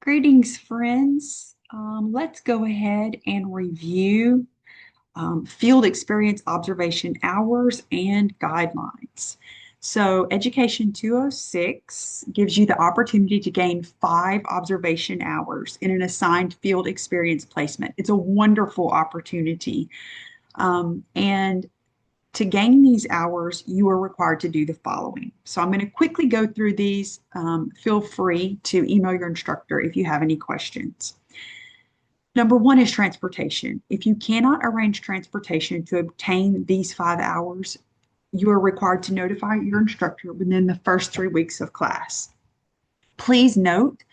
Greetings, friends. Let's go ahead and review field experience observation hours and guidelines. So, Education 206 gives you the opportunity to gain 5 observation hours in an assigned field experience placement. It's a wonderful opportunity. And to gain these hours, you are required to do the following. So I'm going to quickly go through these. Feel free to email your instructor if you have any questions. Number one is transportation. If you cannot arrange transportation to obtain these 5 hours, you are required to notify your instructor within the first 3 weeks of class. Please note,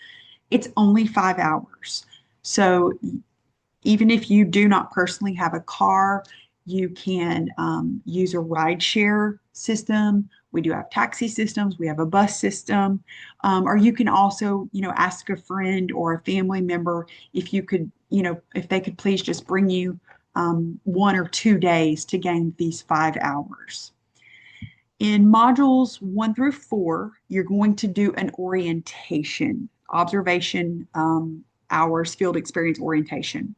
it's only 5 hours. So even if you do not personally have a car, you can use a rideshare system. We do have taxi systems. We have a bus system. Or you can also, ask a friend or a family member if you could, if they could please just bring you 1 or 2 days to gain these 5 hours. In modules 1 through 4, you're going to do an orientation, observation hours, field experience orientation.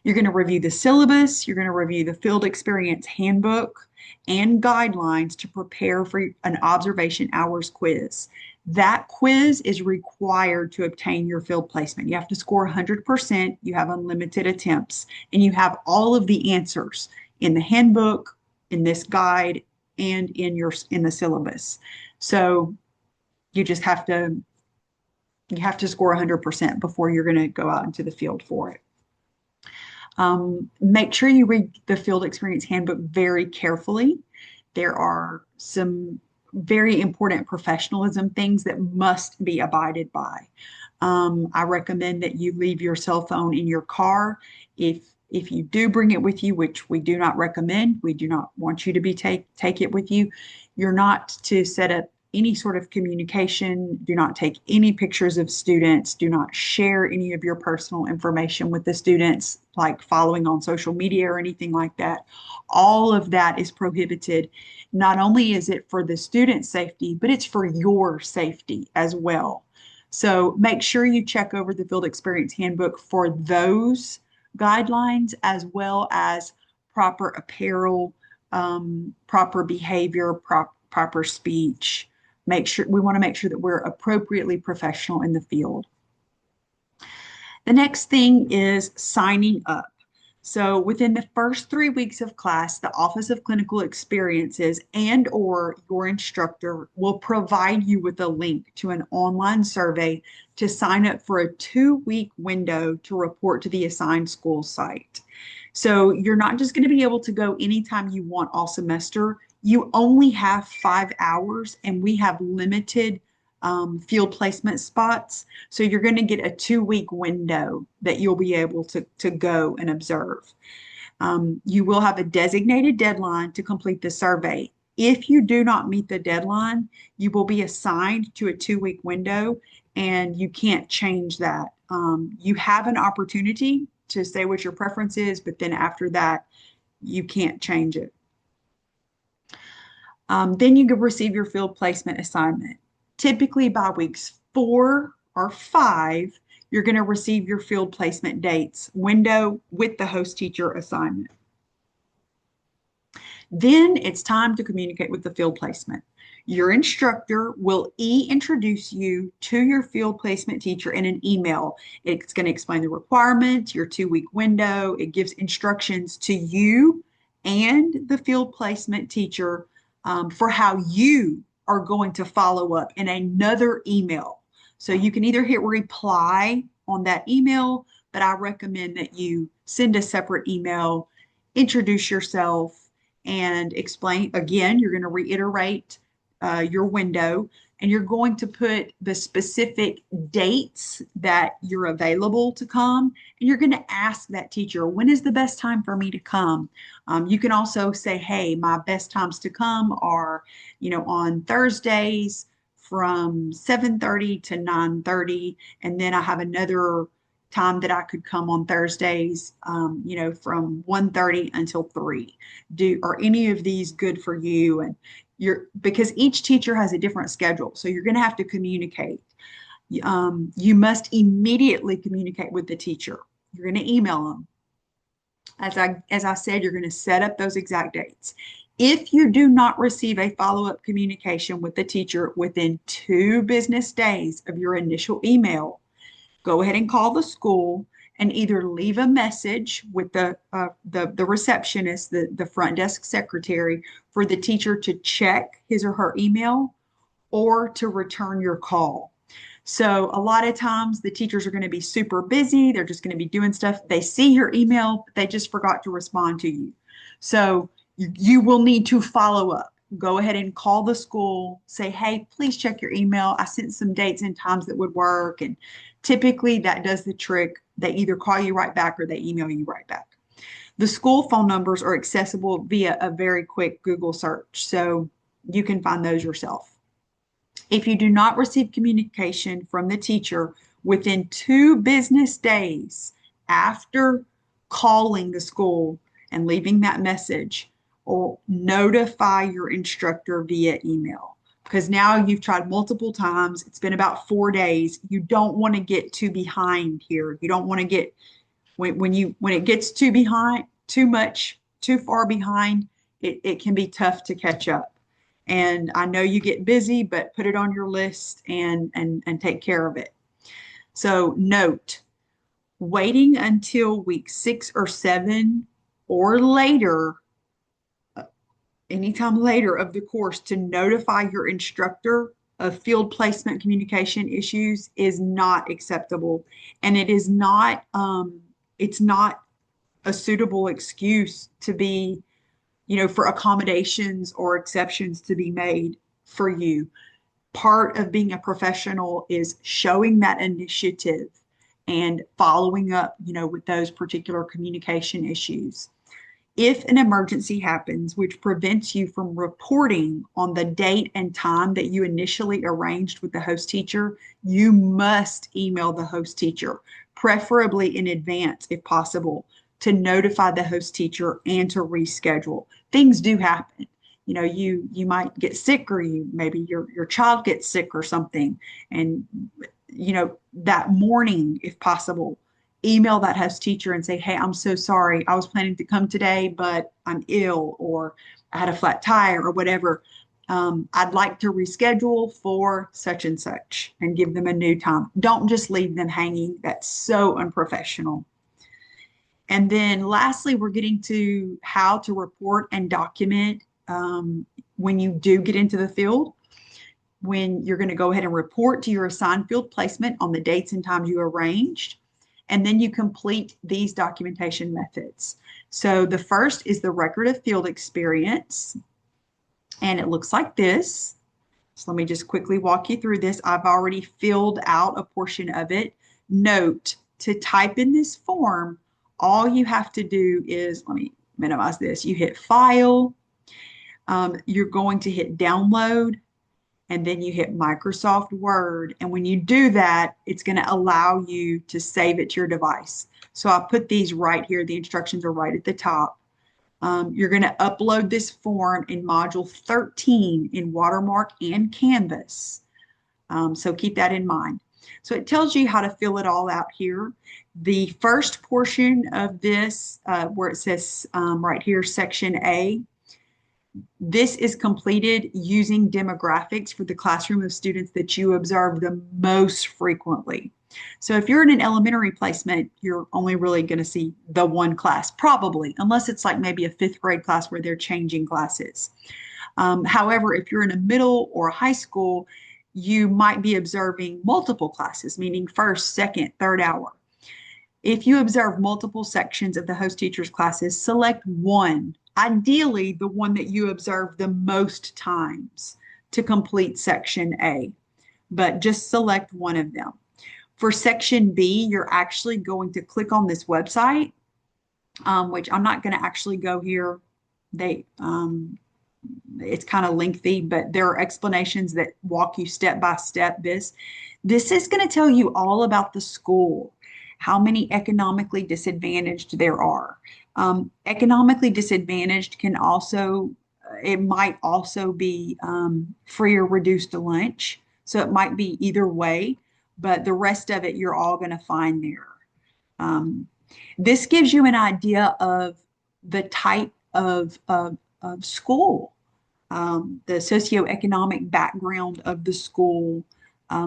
You're going to review the syllabus, you're going to review the field experience handbook and guidelines to prepare for an observation hours quiz. That quiz is required to obtain your field placement. You have to score 100%, you have unlimited attempts, and you have all of the answers in the handbook, in this guide, and in the syllabus. So you just have to score 100% before you're going to go out into the field for it. Make sure you read the field experience handbook very carefully. There are some very important professionalism things that must be abided by. I recommend that you leave your cell phone in your car. If you do bring it with you, which we do not recommend, we do not want you to take it with you. You're not to set up any sort of communication. Do not take any pictures of students. Do not share any of your personal information with the students, like following on social media or anything like that. All of that is prohibited. Not only is it for the student's safety, but it's for your safety as well. So make sure you check over the field experience handbook for those guidelines, as well as proper apparel, proper behavior, proper speech. We want to make sure that we're appropriately professional in the field. The next thing is signing up. So within the first 3 weeks of class, the Office of Clinical Experiences and/or your instructor will provide you with a link to an online survey to sign up for a 2-week window to report to the assigned school site. So you're not just going to be able to go anytime you want all semester. You only have 5 hours, and we have limited field placement spots. So you're going to get a 2-week window that you'll be able to go and observe. You will have a designated deadline to complete the survey. If you do not meet the deadline, you will be assigned to a 2-week window, and you can't change that. You have an opportunity to say what your preference is, but then after that, you can't change it. Then you can receive your field placement assignment. Typically by weeks 4 or 5, you're going to receive your field placement dates window with the host teacher assignment. Then it's time to communicate with the field placement. Your instructor will introduce you to your field placement teacher in an email. It's going to explain the requirements, your 2-week window. It gives instructions to you and the field placement teacher for how you are going to follow up in another email. So you can either hit reply on that email, but I recommend that you send a separate email, introduce yourself, and explain. Again, you're going to reiterate your window, and you're going to put the specific dates that you're available to come, and you're going to ask that teacher, when is the best time for me to come? You can also say, hey, my best times to come are, on Thursdays from 7:30 to 9:30, and then I have another time that I could come on Thursdays, from 1:30 until 3. Are any of these good for you? And because each teacher has a different schedule, so you're going to have to communicate. You must immediately communicate with the teacher. You're going to email them. As I said, you're going to set up those exact dates. If you do not receive a follow-up communication with the teacher within 2 business days of your initial email, go ahead and call the school and either leave a message with the receptionist, the front desk secretary, for the teacher to check his or her email or to return your call. So a lot of times the teachers are going to be super busy. They're just going to be doing stuff. They see your email, but they just forgot to respond to you. So you will need to follow up. Go ahead and call the school, say, hey, please check your email. I sent some dates and times that would work. And typically that does the trick. They either call you right back or they email you right back. The school phone numbers are accessible via a very quick Google search. So you can find those yourself. If you do not receive communication from the teacher within 2 business days after calling the school and leaving that message, or notify your instructor via email. Because now you've tried multiple times. It's been about 4 days. You don't want to get too behind here. You don't want to get when it gets too behind, too far behind, it can be tough to catch up. And I know you get busy, but put it on your list and take care of it. So note, waiting until week 6 or 7 or later, anytime later of the course, to notify your instructor of field placement communication issues is not acceptable. And it's not a suitable excuse to be, for accommodations or exceptions to be made for you. Part of being a professional is showing that initiative and following up, with those particular communication issues. If an emergency happens, which prevents you from reporting on the date and time that you initially arranged with the host teacher, you must email the host teacher, preferably in advance if possible, to notify the host teacher and to reschedule. Things do happen. You might get sick, or maybe your child gets sick or something. And, that morning, if possible, email that host teacher and say, hey, I'm so sorry. I was planning to come today, but I'm ill, or I had a flat tire, or whatever. I'd like to reschedule for such and such, and give them a new time. Don't just leave them hanging. That's so unprofessional. And then lastly, we're getting to how to report and document when you do get into the field. When you're going to go ahead and report to your assigned field placement on the dates and times you arranged. And then you complete these documentation methods. So the first is the record of field experience. And it looks like this. So let me just quickly walk you through this. I've already filled out a portion of it. Note, to type in this form, all you have to do is, let me minimize this. You hit File. You're going to hit Download. And then you hit Microsoft Word. And when you do that, it's going to allow you to save it to your device. So I'll put these right here. The instructions are right at the top. You're going to upload this form in Module 13 in Watermark and Canvas. So keep that in mind. So it tells you how to fill it all out here. The first portion of this, where it says right here, Section A, this is completed using demographics for the classroom of students that you observe the most frequently. So if you're in an elementary placement, you're only really going to see the one class, probably, unless it's like maybe a 5th grade class where they're changing classes. However, if you're in a middle or a high school, you might be observing multiple classes, meaning first, second, third hour. If you observe multiple sections of the host teacher's classes, select one. Ideally, the one that you observe the most times to complete Section A, but just select one of them. For Section B, you're actually going to click on this website, which I'm not going to actually go here. It's kind of lengthy, but there are explanations that walk you step by step. This is going to tell you all about the school, how many economically disadvantaged there are. Economically disadvantaged can also, it might also be free or reduced lunch. So it might be either way. but the rest of it you're all going to find there. Um, this gives you an idea of the type of school, the socioeconomic background of the school,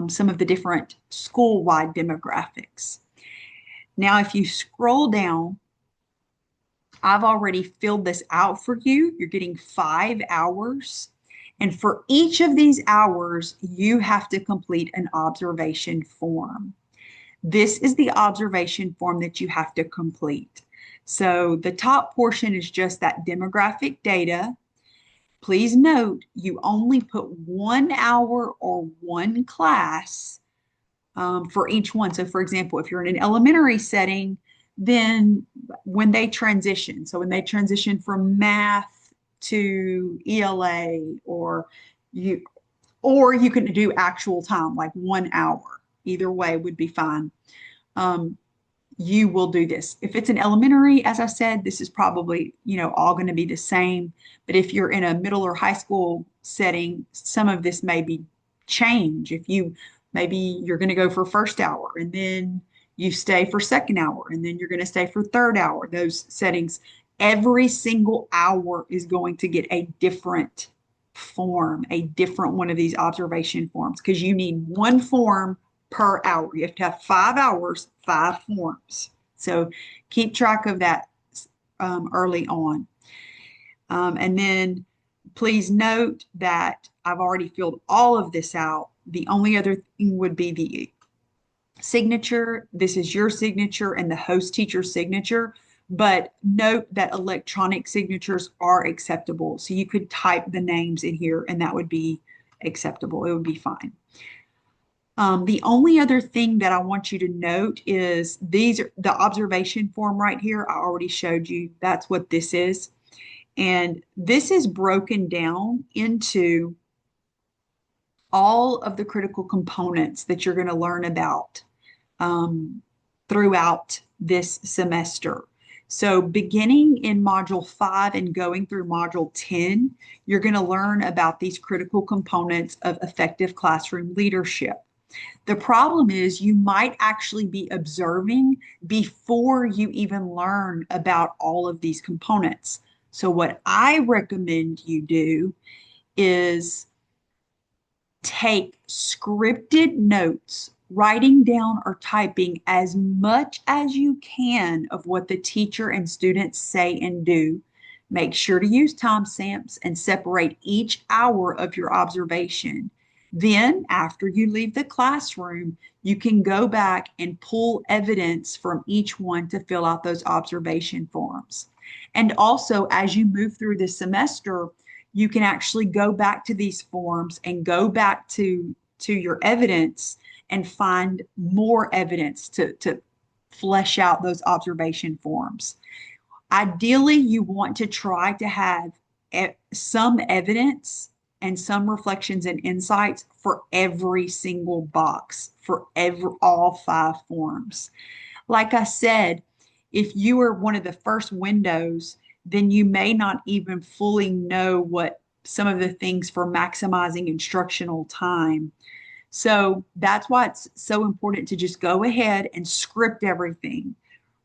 some of the different school-wide demographics. Now, if you scroll down, I've already filled this out for you. You're getting 5 hours. And for each of these hours, you have to complete an observation form. This is the observation form that you have to complete. So the top portion is just that demographic data. Please note, you only put 1 hour or one class for each one. So for example, if you're in an elementary setting, then when they transition, so when they transition from math to ELA, you or you can do actual time, like 1 hour. Either way would be fine. You will do this. If it's an elementary, as I said, this is probably, all going to be the same. But if you're in a middle or high school setting, some of this may be change. Maybe you're going to go for first hour and then you stay for second hour and then you're going to stay for third hour. Those settings, every single hour is going to get a different form, a different one of these observation forms, because you need one form per hour. You have to have 5 hours, 5 forms. So keep track of that early on. And then please note that I've already filled all of this out. The only other thing would be the signature. This is your signature and the host teacher signature. But note that electronic signatures are acceptable. So you could type the names in here and that would be acceptable. It would be fine. The only other thing that I want you to note is these are the observation form right here. I already showed you. That's what this is. And this is broken down into all of the critical components that you're going to learn about throughout this semester. So beginning in Module 5 and going through Module 10, you're going to learn about these critical components of effective classroom leadership. The problem is you might actually be observing before you even learn about all of these components. So what I recommend you do is take scripted notes, writing down or typing as much as you can of what the teacher and students say and do. Make sure to use timestamps and separate each hour of your observation. Then, after you leave the classroom, you can go back and pull evidence from each one to fill out those observation forms. And also, as you move through the semester, you can actually go back to these forms and go back to your evidence and find more evidence to flesh out those observation forms. Ideally, you want to try to have some evidence and some reflections and insights for every single box, for all 5 forms. Like I said, if you are one of the first windows, then you may not even fully know what some of the things for maximizing instructional time. So that's why it's so important to just go ahead and script everything.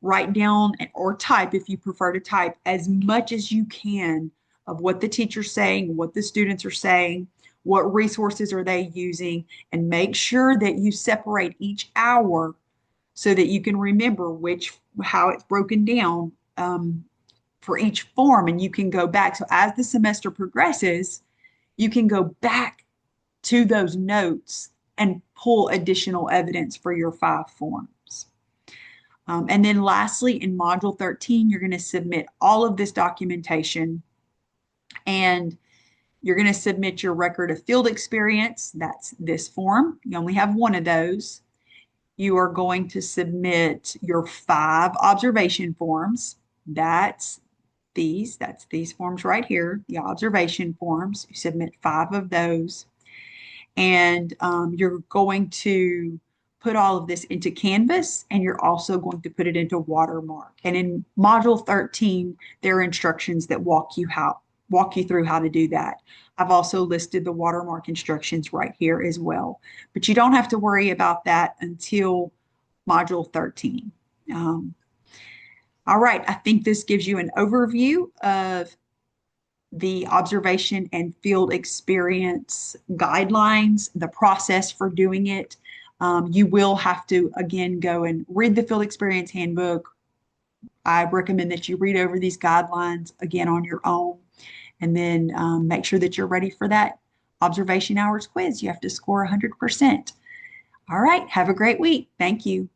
Write down or type, if you prefer to type, as much as you can of what the teacher's saying, what the students are saying, what resources are they using, and make sure that you separate each hour so that you can remember how it's broken down for each form, and you can go back. So as the semester progresses, you can go back to those notes and pull additional evidence for your 5 forms. And then lastly, in Module 13, you're going to submit all of this documentation, and you're going to submit your record of field experience. That's this form. You only have one of those. You are going to submit your 5 observation forms. That's these forms right here, the observation forms. You submit 5 of those. And you're going to put all of this into Canvas, and you're also going to put it into Watermark. And in Module 13, there are instructions that walk you walk you through how to do that. I've also listed the watermark instructions right here as well, but you don't have to worry about that until Module 13. Um, all right, I think this gives you an overview of the observation and field experience guidelines, the process for doing it. You will have to, again, go and read the field experience handbook. I recommend that you read over these guidelines again on your own, and then make sure that you're ready for that observation hours quiz. You have to score 100%. All right, have a great week. Thank you.